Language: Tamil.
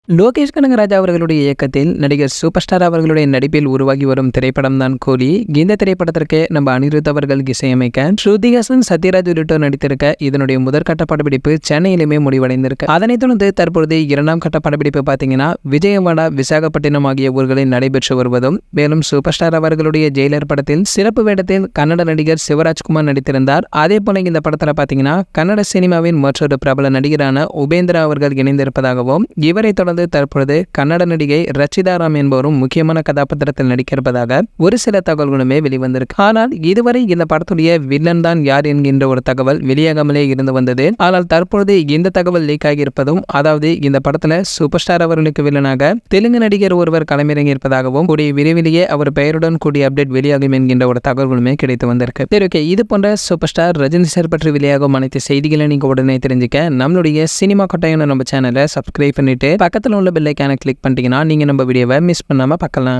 லோகேஷ் கனகராஜ் அவர்களுடைய இயக்கத்தில் நடிகர் சூப்பர் ஸ்டார் அவர்களுடைய நடிப்பில் உருவாகி வரும் திரைப்படம் தான் கூலி. இந்த திரைப்படத்திற்கு நம்ம அனிருத் அவர்கள் இசையமைக்க ஸ்ருதிஹாசன், சத்யராஜ் உள்ளிட்டோர் நடித்திருக்க இதனுடைய முதற்கட்ட படப்பிடிப்பு சென்னையிலுமே முடிவடைந்திருக்கு. அதனைத் தொடர்ந்து தற்பொழுது இரண்டாம் கட்ட படப்பிடிப்பு பார்த்தீங்கன்னா விஜயவாடா, விசாகப்பட்டினம் ஆகிய ஊர்களில் நடைபெற்று வருவதும், மேலும் சூப்பர் ஸ்டார் அவர்களுடைய ஜெயிலர் படத்தில் சிறப்பு வேடத்தில் கன்னட நடிகர் சிவராஜ்குமார் நடித்திருந்தார். அதே போல இந்த படத்தில் பார்த்தீங்கன்னா கன்னட சினிமாவின் மற்றொரு பிரபல நடிகரான உபேந்திரா அவர்கள் இணைந்திருப்பதாகவும், இவரை தொடர்ந்து தற்பொழுது கன்னட நடிகை ரச்சிதாராம் என்பவரும் முக்கியமான கதாபாத்திரத்தில் நடிக்கிறதாக ஒரு சில தகவல்களுமே வெளிவந்திருக்கு. ஆனால் இதுவரை இந்த படத்துடைய வில்லன் தான் யார் என்கின்ற ஒரு தகவல் வெளியாகாமலே இருந்து வந்தது. ஆனால் தற்பொழுது இந்த தகவல் லீக் ஆகியிருப்பதும், அதாவது இந்த படத்துல சூப்பர் ஸ்டார் அவர்களுக்கு வில்லனாக தெலுங்கு நடிகர் ஒருவர் களமிறங்கி இருப்பதாகவும், கூடிய விரைவிலேயே அவர் பெயருடன் கூடிய அப்டேட் வெளியாகும் என்கின்ற ஒரு தகவல்களுமே கிடைத்து வந்திருக்கு. சரி, ஓகே, இது போன்ற சூப்பர் ஸ்டார் ரஜினி சார் பற்றி வெளியாகும் அனைத்து செய்திகளை நீங்க உடனே தெரிஞ்சுக்க நம்மளுடைய சினிமா கொட்டாயம் நம்ம சேனலை சப்ஸ்கிரைப் பண்ணிட்டு பக்கத்தில் உள்ள பெல் ஐகானை கிளிக் பண்ணிட்டீங்கன்னா நீங்க நம்ம வீடியோவை மிஸ் பண்ணாம பார்க்கலாம்.